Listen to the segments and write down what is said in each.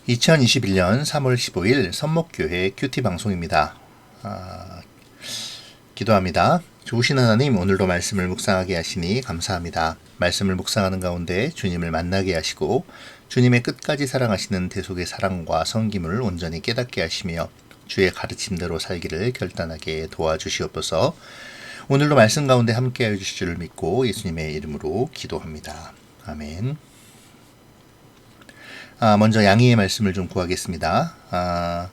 2021년 3월 15일 선목교회 큐티 방송입니다. 기도합니다. 좋으신 하나님, 오늘도 말씀을 묵상하게 하시니 감사합니다. 말씀을 묵상하는 가운데 주님을 만나게 하시고 주님의 끝까지 사랑하시는 대속의 사랑과 섬김을 온전히 깨닫게 하시며 주의 가르침대로 살기를 결단하게 도와주시옵소서. 오늘도 말씀 가운데 함께하여 주실 줄 믿고 예수님의 이름으로 기도합니다. 아멘. 먼저 양해의 말씀을 좀 구하겠습니다.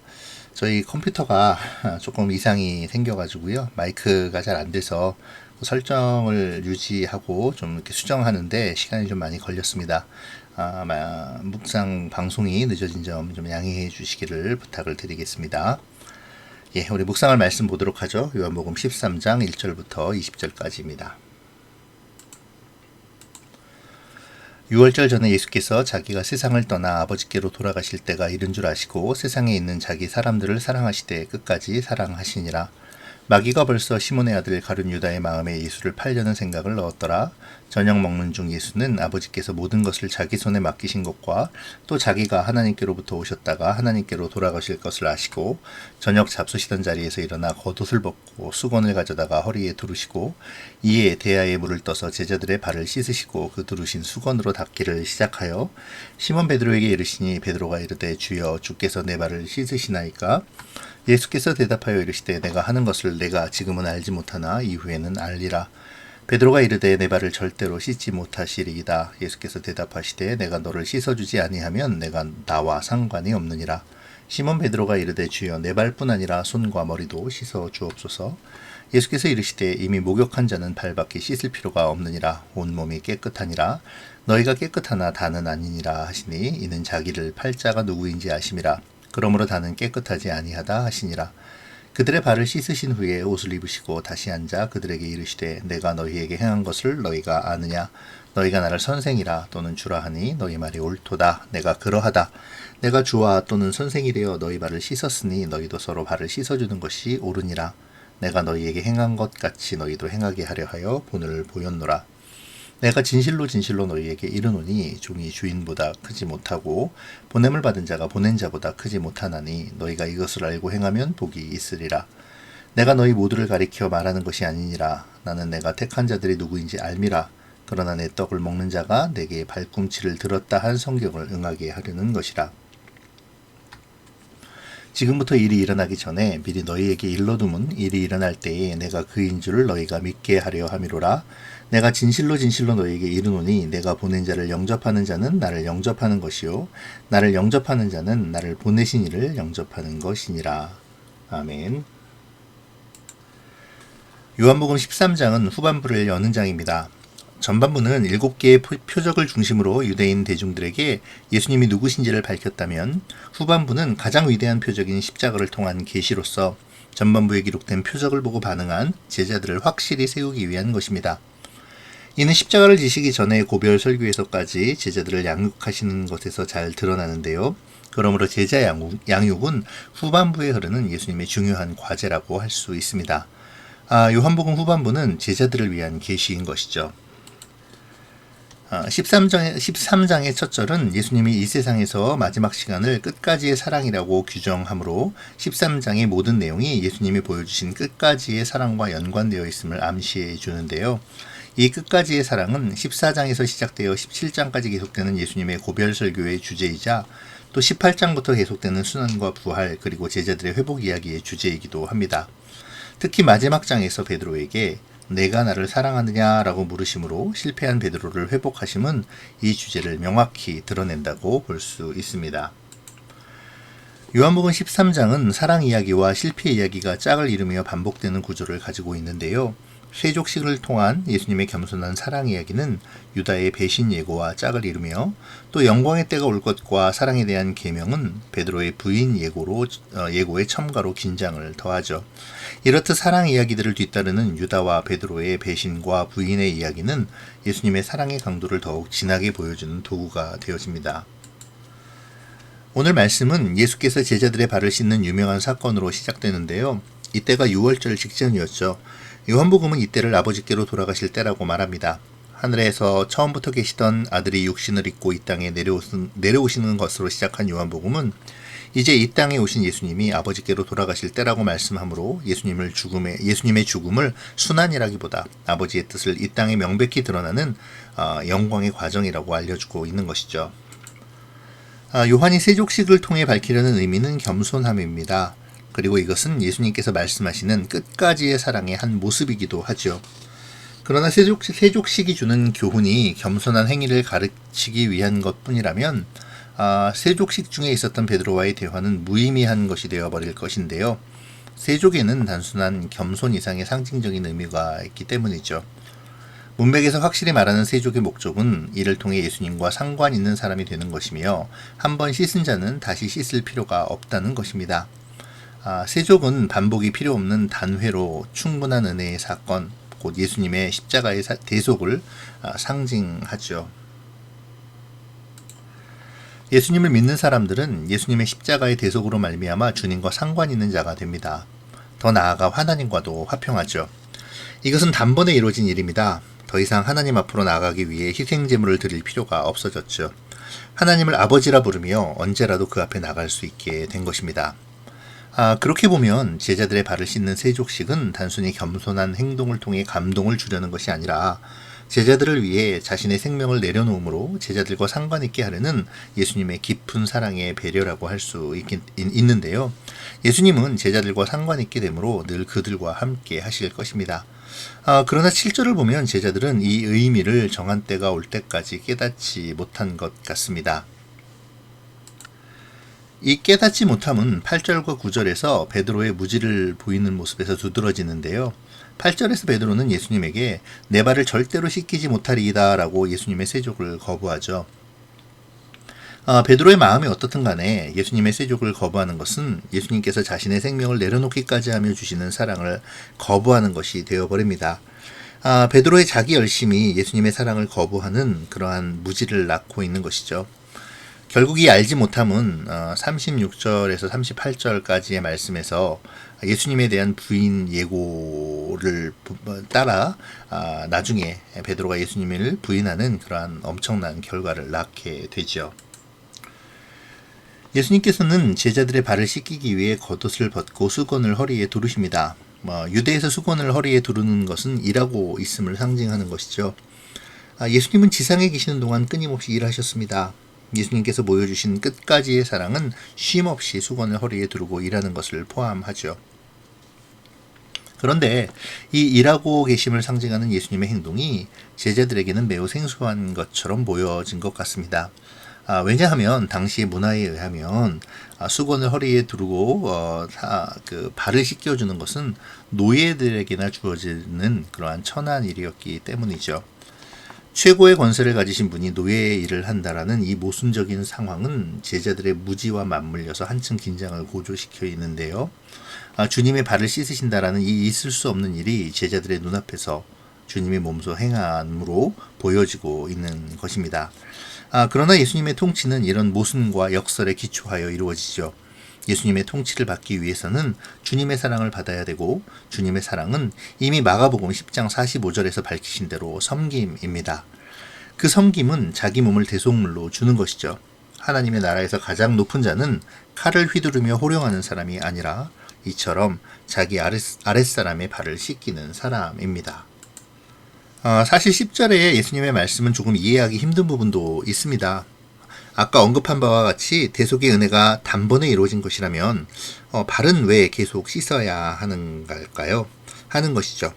저희 컴퓨터가 조금 이상이 생겨가지고요. 마이크가 잘 안 돼서 설정을 유지하고 좀 이렇게 수정하는데 시간이 좀 많이 걸렸습니다. 묵상 방송이 늦어진 점 좀 양해해 주시기를 부탁을 드리겠습니다. 예, 우리 묵상할 말씀 보도록 하죠. 요한복음 13장 1절부터 20절까지입니다. 6월절 전에 예수께서 자기가 세상을 떠나 아버지께로 돌아가실 때가 이른 줄 아시고 세상에 있는 자기 사람들을 사랑하시되 끝까지 사랑하시니라. 마귀가 벌써 시몬의 아들 가룟 유다의 마음에 예수를 팔려는 생각을 넣었더라. 저녁 먹는 중 예수는 아버지께서 모든 것을 자기 손에 맡기신 것과 또 자기가 하나님께로부터 오셨다가 하나님께로 돌아가실 것을 아시고 저녁 잡수시던 자리에서 일어나 겉옷을 벗고 수건을 가져다가 허리에 두르시고 이에 대야에 물을 떠서 제자들의 발을 씻으시고 그 두르신 수건으로 닦기를 시작하여 시몬 베드로에게 이르시니 베드로가 이르되 주여 주께서 내 발을 씻으시나이까? 예수께서 대답하여 이르시되 내가 하는 것을 내가 지금은 알지 못하나 이후에는 알리라. 베드로가 이르되 내 발을 절대로 씻지 못하시리이다. 예수께서 대답하시되 내가 너를 씻어주지 아니하면 내가 나와 상관이 없느니라. 시몬 베드로가 이르되 주여 내 발뿐 아니라 손과 머리도 씻어 주옵소서. 예수께서 이르시되 이미 목욕한 자는 발밖에 씻을 필요가 없느니라. 온몸이 깨끗하니라. 너희가 깨끗하나 다는 아니니라 하시니 이는 자기를 팔 자가 누구인지 아심이라. 그러므로 다는 깨끗하지 아니하다 하시니라. 그들의 발을 씻으신 후에 옷을 입으시고 다시 앉아 그들에게 이르시되 내가 너희에게 행한 것을 너희가 아느냐? 너희가 나를 선생이라 또는 주라 하니 너희 말이 옳도다. 내가 그러하다. 내가 주와 또는 선생이 되어 너희 발을 씻었으니 너희도 서로 발을 씻어주는 것이 옳으니라. 내가 너희에게 행한 것 같이 너희도 행하게 하려 하여 본을 보였노라. 내가 진실로 진실로 너희에게 이르노니 종이 주인보다 크지 못하고 보냄을 받은 자가 보낸 자보다 크지 못하나니 너희가 이것을 알고 행하면 복이 있으리라. 내가 너희 모두를 가리켜 말하는 것이 아니니라. 나는 내가 택한 자들이 누구인지 알미라. 그러나 내 떡을 먹는 자가 내게 발꿈치를 들었다 한 성경을 응하게 하려는 것이라. 지금부터 일이 일어나기 전에 미리 너희에게 일러두면 일이 일어날 때에 내가 그인 줄을 너희가 믿게 하려 함이로라. 내가 진실로 진실로 너희에게 이르노니 내가 보낸 자를 영접하는 자는 나를 영접하는 것이요 나를 영접하는 자는 나를 보내신 이를 영접하는 것이니라. 아멘. 요한복음 13장은 후반부를 여는 장입니다. 전반부는 7개의 표적을 중심으로 유대인 대중들에게 예수님이 누구신지를 밝혔다면 후반부는 가장 위대한 표적인 십자가를 통한 계시로서 전반부에 기록된 표적을 보고 반응한 제자들을 확실히 세우기 위한 것입니다. 이는 십자가를 지시기 전에 고별 설교에서까지 제자들을 양육하시는 것에서 잘 드러나는데요. 그러므로 제자 양육은 후반부에 흐르는 예수님의 중요한 과제라고 할 수 있습니다. 요한복음 후반부는 제자들을 위한 계시인 것이죠. 13장의 첫 절은 예수님이 이 세상에서 마지막 시간을 끝까지의 사랑이라고 규정하므로 13장의 모든 내용이 예수님이 보여주신 끝까지의 사랑과 연관되어 있음을 암시해 주는데요. 이 끝까지의 사랑은 14장에서 시작되어 17장까지 계속되는 예수님의 고별 설교의 주제이자 또 18장부터 계속되는 순환과 부활 그리고 제자들의 회복 이야기의 주제이기도 합니다. 특히 마지막 장에서 베드로에게 내가 나를 사랑하느냐라고 물으심으로 실패한 베드로를 회복하심은 이 주제를 명확히 드러낸다고 볼 수 있습니다. 요한복음 13장은 사랑 이야기와 실패 이야기가 짝을 이루며 반복되는 구조를 가지고 있는데요. 세족식을 통한 예수님의 겸손한 사랑 이야기는 유다의 배신 예고와 짝을 이루며 또 영광의 때가 올 것과 사랑에 대한 계명은 베드로의 부인 예고의 첨가로 긴장을 더하죠. 이렇듯 사랑 이야기들을 뒤따르는 유다와 베드로의 배신과 부인의 이야기는 예수님의 사랑의 강도를 더욱 진하게 보여주는 도구가 되어집니다. 오늘 말씀은 예수께서 제자들의 발을 씻는 유명한 사건으로 시작되는데요. 이때가 6월절 직전이었죠. 요한복음은 이때를 아버지께로 돌아가실 때라고 말합니다. 하늘에서 처음부터 계시던 아들이 육신을 입고 이 땅에 내려오시는 것으로 시작한 요한복음은 이제 이 땅에 오신 예수님이 아버지께로 돌아가실 때라고 말씀하므로 예수님의 죽음을 순환이라기보다 아버지의 뜻을 이 땅에 명백히 드러나는 영광의 과정이라고 알려주고 있는 것이죠. 요한이 세족식을 통해 밝히려는 의미는 겸손함입니다. 그리고 이것은 예수님께서 말씀하시는 끝까지의 사랑의 한 모습이기도 하죠. 그러나 세족식이 주는 교훈이 겸손한 행위를 가르치기 위한 것뿐이라면 세족식 중에 있었던 베드로와의 대화는 무의미한 것이 되어버릴 것인데요. 세족에는 단순한 겸손 이상의 상징적인 의미가 있기 때문이죠. 문맥에서 확실히 말하는 세족의 목적은 이를 통해 예수님과 상관 있는 사람이 되는 것이며 한 번 씻은 자는 다시 씻을 필요가 없다는 것입니다. 세족은 반복이 필요 없는 단회로 충분한 은혜의 사건, 곧 예수님의 십자가의 대속을 상징하죠. 예수님을 믿는 사람들은 예수님의 십자가의 대속으로 말미암아 주님과 상관 있는 자가 됩니다. 더 나아가 하나님과도 화평하죠. 이것은 단번에 이루어진 일입니다. 더 이상 하나님 앞으로 나아가기 위해 희생제물을 드릴 필요가 없어졌죠. 하나님을 아버지라 부르며 언제라도 그 앞에 나갈 수 있게 된 것입니다. 그렇게 보면 제자들의 발을 씻는 세족식은 단순히 겸손한 행동을 통해 감동을 주려는 것이 아니라 제자들을 위해 자신의 생명을 내려놓음으로 제자들과 상관 있게 하려는 예수님의 깊은 사랑의 배려라고 할 수 있는데요. 예수님은 제자들과 상관 있게 되므로 늘 그들과 함께 하실 것입니다. 그러나 7절을 보면 제자들은 이 의미를 정한 때가 올 때까지 깨닫지 못한 것 같습니다. 이 깨닫지 못함은 8절과 9절에서 베드로의 무지를 보이는 모습에서 두드러지는데요. 8절에서 베드로는 예수님에게 내 발을 절대로 씻기지 못하리이다 라고 예수님의 세족을 거부하죠. 베드로의 마음이 어떻든 간에 예수님의 세족을 거부하는 것은 예수님께서 자신의 생명을 내려놓기까지 하며 주시는 사랑을 거부하는 것이 되어버립니다. 베드로의 자기 열심이 예수님의 사랑을 거부하는 그러한 무지를 낳고 있는 것이죠. 결국 이 알지 못함은 36절에서 38절까지의 말씀에서 예수님에 대한 부인 예고를 따라 나중에 베드로가 예수님을 부인하는 그러한 엄청난 결과를 낳게 되죠. 예수님께서는 제자들의 발을 씻기기 위해 겉옷을 벗고 수건을 허리에 두르십니다. 유대에서 수건을 허리에 두르는 것은 일하고 있음을 상징하는 것이죠. 예수님은 지상에 계시는 동안 끊임없이 일하셨습니다. 예수님께서 보여주신 끝까지의 사랑은 쉼없이 수건을 허리에 두르고 일하는 것을 포함하죠. 그런데 이 일하고 계심을 상징하는 예수님의 행동이 제자들에게는 매우 생소한 것처럼 보여진 것 같습니다. 왜냐하면 당시 문화에 의하면 수건을 허리에 두르고 그 발을 씻겨주는 것은 노예들에게나 주어지는 그러한 천한 일이었기 때문이죠. 최고의 권세를 가지신 분이 노예의 일을 한다라는 이 모순적인 상황은 제자들의 무지와 맞물려서 한층 긴장을 고조시켜 있는데요. 주님의 발을 씻으신다라는 이 있을 수 없는 일이 제자들의 눈앞에서 주님의 몸소 행함으로 보여지고 있는 것입니다. 그러나 예수님의 통치는 이런 모순과 역설에 기초하여 이루어지죠. 예수님의 통치를 받기 위해서는 주님의 사랑을 받아야 되고 주님의 사랑은 이미 마가복음 10장 45절에서 밝히신 대로 섬김입니다. 그 섬김은 자기 몸을 대속물로 주는 것이죠. 하나님의 나라에서 가장 높은 자는 칼을 휘두르며 호령하는 사람이 아니라 이처럼 자기 아랫사람의 발을 씻기는 사람입니다. 사실 10절에 예수님의 말씀은 조금 이해하기 힘든 부분도 있습니다. 아까 언급한 바와 같이 대속의 은혜가 단번에 이루어진 것이라면 발은 왜 계속 씻어야 하는 것이죠.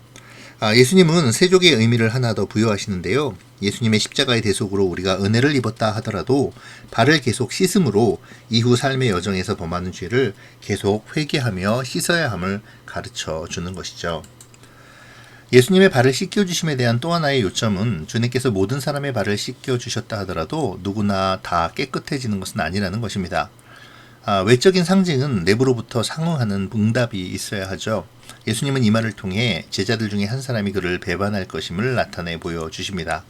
예수님은 세족의 의미를 하나 더 부여하시는데요. 예수님의 십자가의 대속으로 우리가 은혜를 입었다 하더라도 발을 계속 씻음으로 이후 삶의 여정에서 범하는 죄를 계속 회개하며 씻어야 함을 가르쳐 주는 것이죠. 예수님의 발을 씻겨주심에 대한 또 하나의 요점은 주님께서 모든 사람의 발을 씻겨주셨다 하더라도 누구나 다 깨끗해지는 것은 아니라는 것입니다. 외적인 상징은 내부로부터 상응하는 응답이 있어야 하죠. 예수님은 이 말을 통해 제자들 중에 한 사람이 그를 배반할 것임을 나타내 보여주십니다.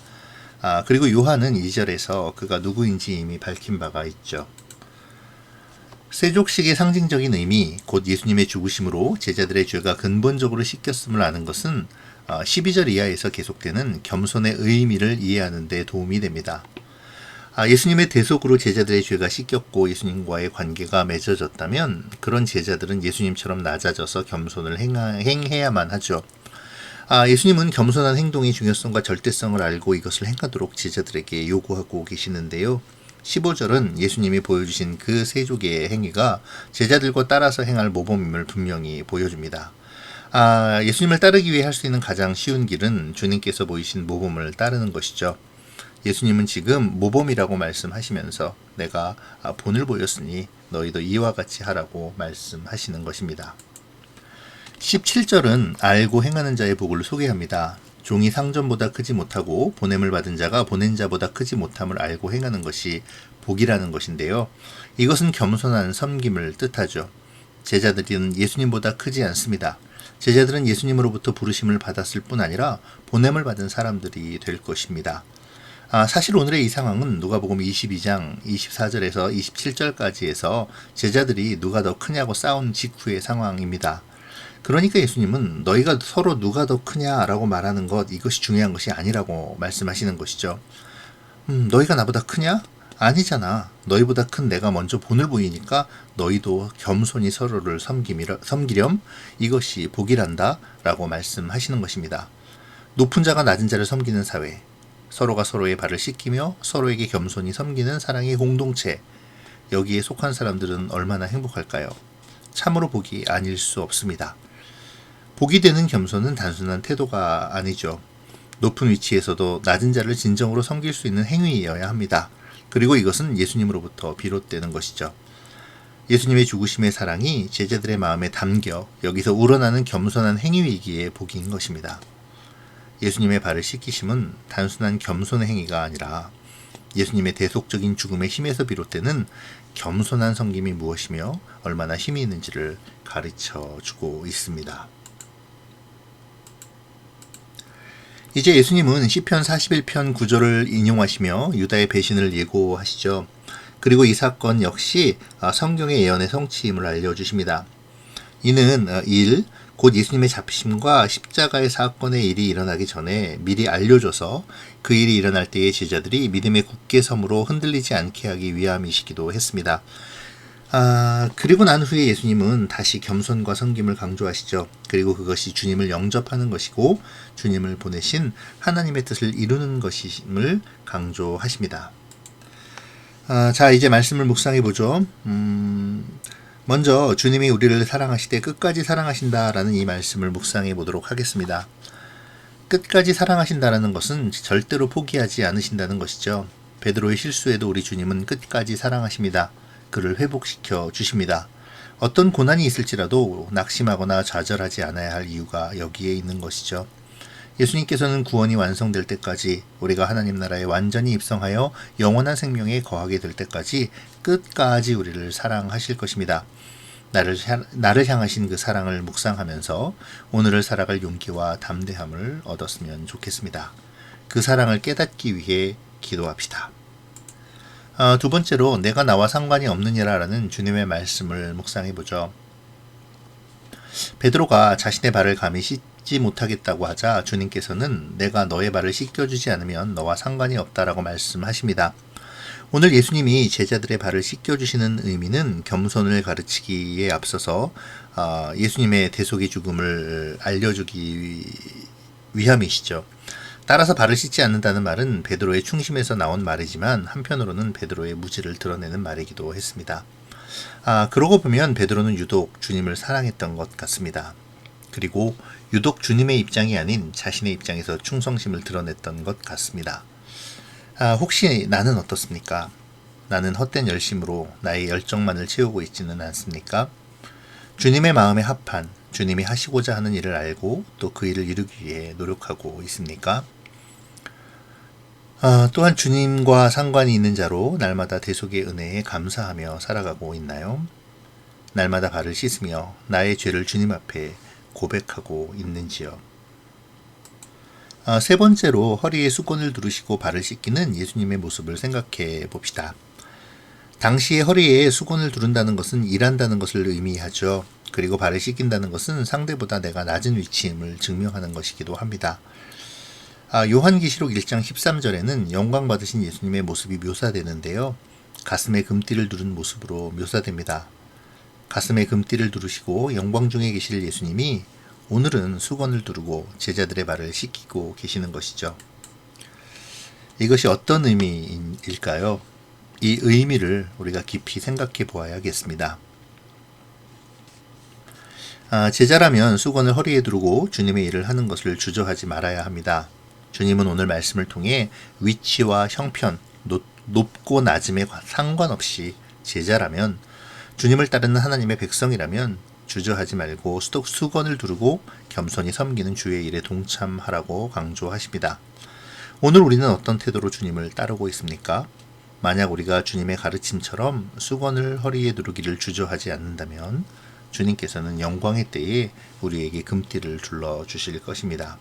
그리고 요한은 2절에서 그가 누구인지 이미 밝힌 바가 있죠. 세족식의 상징적인 의미, 곧 예수님의 죽으심으로 제자들의 죄가 근본적으로 씻겼음을 아는 것은 12절 이하에서 계속되는 겸손의 의미를 이해하는 데 도움이 됩니다. 예수님의 대속으로 제자들의 죄가 씻겼고 예수님과의 관계가 맺어졌다면 그런 제자들은 예수님처럼 낮아져서 겸손을 행해야만 하죠. 예수님은 겸손한 행동의 중요성과 절대성을 알고 이것을 행하도록 제자들에게 요구하고 계시는데요. 15절은 예수님이 보여주신 그 세조개의 행위가 제자들과 따라서 행할 모범임을 분명히 보여줍니다. 예수님을 따르기 위해 할 수 있는 가장 쉬운 길은 주님께서 보이신 모범을 따르는 것이죠. 예수님은 지금 모범이라고 말씀하시면서 내가 본을 보였으니 너희도 이와 같이 하라고 말씀하시는 것입니다. 17절은 알고 행하는 자의 복을 소개합니다. 종이 상전보다 크지 못하고 보냄을 받은 자가 보낸 자보다 크지 못함을 알고 행하는 것이 복이라는 것인데요. 이것은 겸손한 섬김을 뜻하죠. 제자들은 예수님보다 크지 않습니다. 제자들은 예수님으로부터 부르심을 받았을 뿐 아니라 보냄을 받은 사람들이 될 것입니다. 사실 오늘의 이 상황은 누가복음 22장 24절에서 27절까지에서 제자들이 누가 더 크냐고 싸운 직후의 상황입니다. 그러니까 예수님은 너희가 서로 누가 더 크냐라고 말하는 것, 이것이 중요한 것이 아니라고 말씀하시는 것이죠. 너희가 나보다 크냐? 아니잖아. 너희보다 큰 내가 먼저 본을 보이니까 너희도 겸손히 서로를 섬기렴. 이것이 복이란다 라고 말씀하시는 것입니다. 높은 자가 낮은 자를 섬기는 사회, 서로가 서로의 발을 씻기며 서로에게 겸손히 섬기는 사랑의 공동체, 여기에 속한 사람들은 얼마나 행복할까요? 참으로 복이 아닐 수 없습니다. 복이 되는 겸손은 단순한 태도가 아니죠. 높은 위치에서도 낮은 자를 진정으로 섬길 수 있는 행위여야 합니다. 그리고 이것은 예수님으로부터 비롯되는 것이죠. 예수님의 죽으심의 사랑이 제자들의 마음에 담겨 여기서 우러나는 겸손한 행위이기에 복인 것입니다. 예수님의 발을 씻기심은 단순한 겸손의 행위가 아니라 예수님의 대속적인 죽음의 힘에서 비롯되는 겸손한 섬김이 무엇이며 얼마나 힘이 있는지를 가르쳐 주고 있습니다. 이제 예수님은 시편 41편 9절을 인용하시며 유다의 배신을 예고하시죠. 그리고 이 사건 역시 성경의 예언의 성취임을 알려주십니다. 이는 곧 예수님의 잡히심과 십자가의 사건의 일이 일어나기 전에 미리 알려줘서 그 일이 일어날 때의 제자들이 믿음의 굳게 섬으로 흔들리지 않게 하기 위함이시기도 했습니다. 그리고 난 후에 예수님은 다시 겸손과 섬김을 강조하시죠. 그리고 그것이 주님을 영접하는 것이고 주님을 보내신 하나님의 뜻을 이루는 것임을 강조하십니다. 자, 이제 말씀을 묵상해 보죠. 먼저 주님이 우리를 사랑하시되 끝까지 사랑하신다라는 이 말씀을 묵상해 보도록 하겠습니다. 끝까지 사랑하신다라는 것은 절대로 포기하지 않으신다는 것이죠. 베드로의 실수에도 우리 주님은 끝까지 사랑하십니다. 그를 회복시켜 주십니다. 어떤 고난이 있을지라도 낙심하거나 좌절하지 않아야 할 이유가 여기에 있는 것이죠. 예수님께서는 구원이 완성될 때까지, 우리가 하나님 나라에 완전히 입성하여 영원한 생명에 거하게 될 때까지 끝까지 우리를 사랑하실 것입니다. 나를 향하신 그 사랑을 묵상하면서 오늘을 살아갈 용기와 담대함을 얻었으면 좋겠습니다. 그 사랑을 깨닫기 위해 기도합시다. 두 번째로 내가 나와 상관이 없느니라라는 주님의 말씀을 묵상해보죠. 베드로가 자신의 발을 감히 씻지 못하겠다고 하자 주님께서는 내가 너의 발을 씻겨주지 않으면 너와 상관이 없다라고 말씀하십니다. 오늘 예수님이 제자들의 발을 씻겨주시는 의미는 겸손을 가르치기에 앞서서 예수님의 대속의 죽음을 알려주기 위함이시죠. 따라서 발을 씻지 않는다는 말은 베드로의 충심에서 나온 말이지만 한편으로는 베드로의 무지를 드러내는 말이기도 했습니다. 그러고 보면 베드로는 유독 주님을 사랑했던 것 같습니다. 그리고 유독 주님의 입장이 아닌 자신의 입장에서 충성심을 드러냈던 것 같습니다. 혹시 나는 어떻습니까? 나는 헛된 열심으로 나의 열정만을 채우고 있지는 않습니까? 주님의 마음에 합한, 주님이 하시고자 하는 일을 알고 또 그 일을 이루기 위해 노력하고 있습니까? 또한 주님과 상관이 있는 자로 날마다 대속의 은혜에 감사하며 살아가고 있나요? 날마다 발을 씻으며 나의 죄를 주님 앞에 고백하고 있는지요? 세 번째로 허리에 수건을 두르시고 발을 씻기는 예수님의 모습을 생각해 봅시다. 당시에 허리에 수건을 두른다는 것은 일한다는 것을 의미하죠. 그리고 발을 씻긴다는 것은 상대보다 내가 낮은 위치임을 증명하는 것이기도 합니다. 요한계시록 1장 13절에는 영광 받으신 예수님의 모습이 묘사되는데요. 가슴에 금띠를 두른 모습으로 묘사됩니다. 가슴에 금띠를 두르시고 영광 중에 계실 예수님이 오늘은 수건을 두르고 제자들의 발을 씻기고 계시는 것이죠. 이것이 어떤 의미일까요? 이 의미를 우리가 깊이 생각해 보아야겠습니다. 제자라면 수건을 허리에 두르고 주님의 일을 하는 것을 주저하지 말아야 합니다. 주님은 오늘 말씀을 통해 위치와 형편, 높고 낮음에 상관없이 제자라면, 주님을 따르는 하나님의 백성이라면 주저하지 말고 수건을 두르고 겸손히 섬기는 주의 일에 동참하라고 강조하십니다. 오늘 우리는 어떤 태도로 주님을 따르고 있습니까? 만약 우리가 주님의 가르침처럼 수건을 허리에 두르기를 주저하지 않는다면 주님께서는 영광의 때에 우리에게 금띠를 둘러주실 것입니다.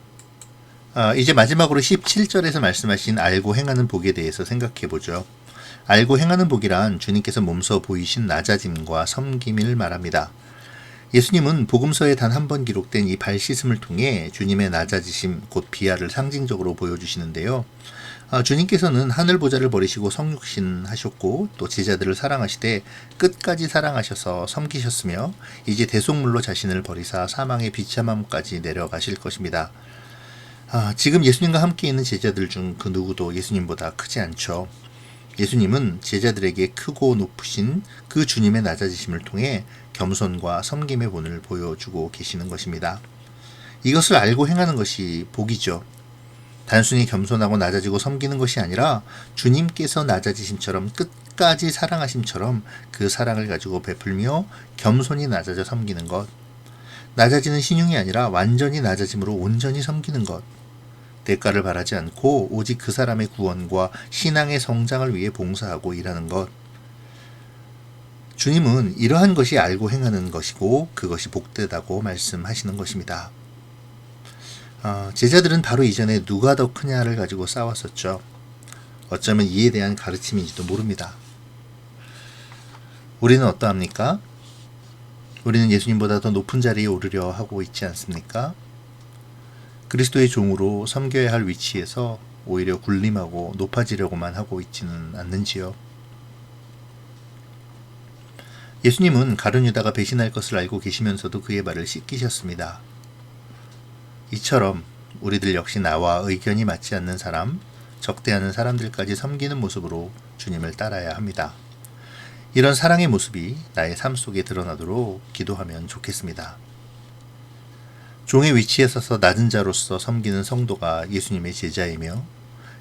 이제 마지막으로 17절에서 말씀하신 알고 행하는 복에 대해서 생각해 보죠. 알고 행하는 복이란 주님께서 몸소 보이신 낮아짐과 섬김을 말합니다. 예수님은 복음서에 단 한 번 기록된 이 발 씻음을 통해 주님의 낮아지심, 곧 비하를 상징적으로 보여주시는데요. 주님께서는 하늘 보좌를 버리시고 성육신 하셨고 또 제자들을 사랑하시되 끝까지 사랑하셔서 섬기셨으며 이제 대속물로 자신을 버리사 사망의 비참함까지 내려가실 것입니다. 지금 예수님과 함께 있는 제자들 중 그 누구도 예수님보다 크지 않죠. 예수님은 제자들에게 크고 높으신 그 주님의 낮아지심을 통해 겸손과 섬김의 본을 보여주고 계시는 것입니다. 이것을 알고 행하는 것이 복이죠. 단순히 겸손하고 낮아지고 섬기는 것이 아니라 주님께서 낮아지심처럼 끝까지 사랑하심처럼 그 사랑을 가지고 베풀며 겸손히 낮아져 섬기는 것. 낮아지는 신용이 아니라 완전히 낮아짐으로 온전히 섬기는 것. 대가를 바라지 않고 오직 그 사람의 구원과 신앙의 성장을 위해 봉사하고 일하는 것. 주님은 이러한 것이 알고 행하는 것이고 그것이 복되다고 말씀하시는 것입니다. 제자들은 바로 이전에 누가 더 크냐를 가지고 싸웠었죠. 어쩌면 이에 대한 가르침인지도 모릅니다. 우리는 어떠합니까? 우리는 예수님보다 더 높은 자리에 오르려 하고 있지 않습니까? 그리스도의 종으로 섬겨야 할 위치에서 오히려 군림하고 높아지려고만 하고 있지는 않는지요. 예수님은 가룟 유다가 배신할 것을 알고 계시면서도 그의 발을 씻기셨습니다. 이처럼 우리들 역시 나와 의견이 맞지 않는 사람, 적대하는 사람들까지 섬기는 모습으로 주님을 따라야 합니다. 이런 사랑의 모습이 나의 삶 속에 드러나도록 기도하면 좋겠습니다. 종의 위치에 서서 낮은 자로서 섬기는 성도가 예수님의 제자이며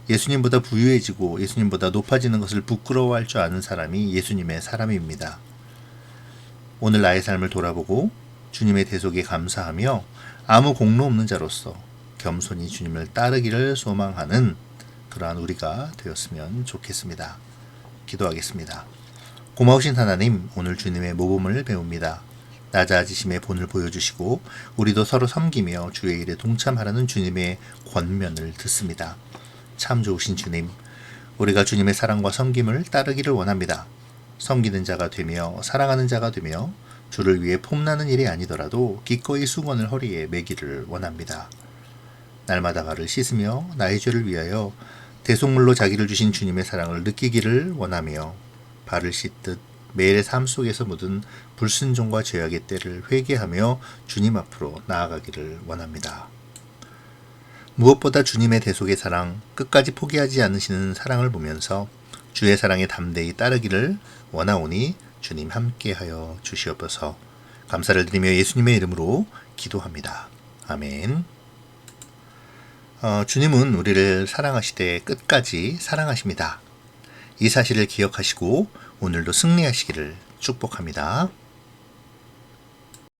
예수님보다 부유해지고 예수님보다 높아지는 것을 부끄러워할 줄 아는 사람이 예수님의 사람입니다. 오늘 나의 삶을 돌아보고 주님의 대속에 감사하며 아무 공로 없는 자로서 겸손히 주님을 따르기를 소망하는 그러한 우리가 되었으면 좋겠습니다. 기도하겠습니다. 고마우신 하나님, 오늘 주님의 모범을 배웁니다. 낮아지심의 본을 보여주시고 우리도 서로 섬기며 주의 일에 동참하라는 주님의 권면을 듣습니다. 참 좋으신 주님, 우리가 주님의 사랑과 섬김을 따르기를 원합니다. 섬기는 자가 되며 사랑하는 자가 되며 주를 위해 폼나는 일이 아니더라도 기꺼이 수건을 허리에 매기를 원합니다. 날마다 발을 씻으며 나의 죄를 위하여 대속물로 자기를 주신 주님의 사랑을 느끼기를 원하며 발을 씻듯 매일의 삶 속에서 묻은 불순종과 죄악의 때를 회개하며 주님 앞으로 나아가기를 원합니다. 무엇보다 주님의 대속의 사랑, 끝까지 포기하지 않으시는 사랑을 보면서 주의 사랑에 담대히 따르기를 원하오니 주님 함께하여 주시옵소서. 감사를 드리며 예수님의 이름으로 기도합니다. 아멘. 주님은 우리를 사랑하시되 끝까지 사랑하십니다. 이 사실을 기억하시고 오늘도 승리하시기를 축복합니다.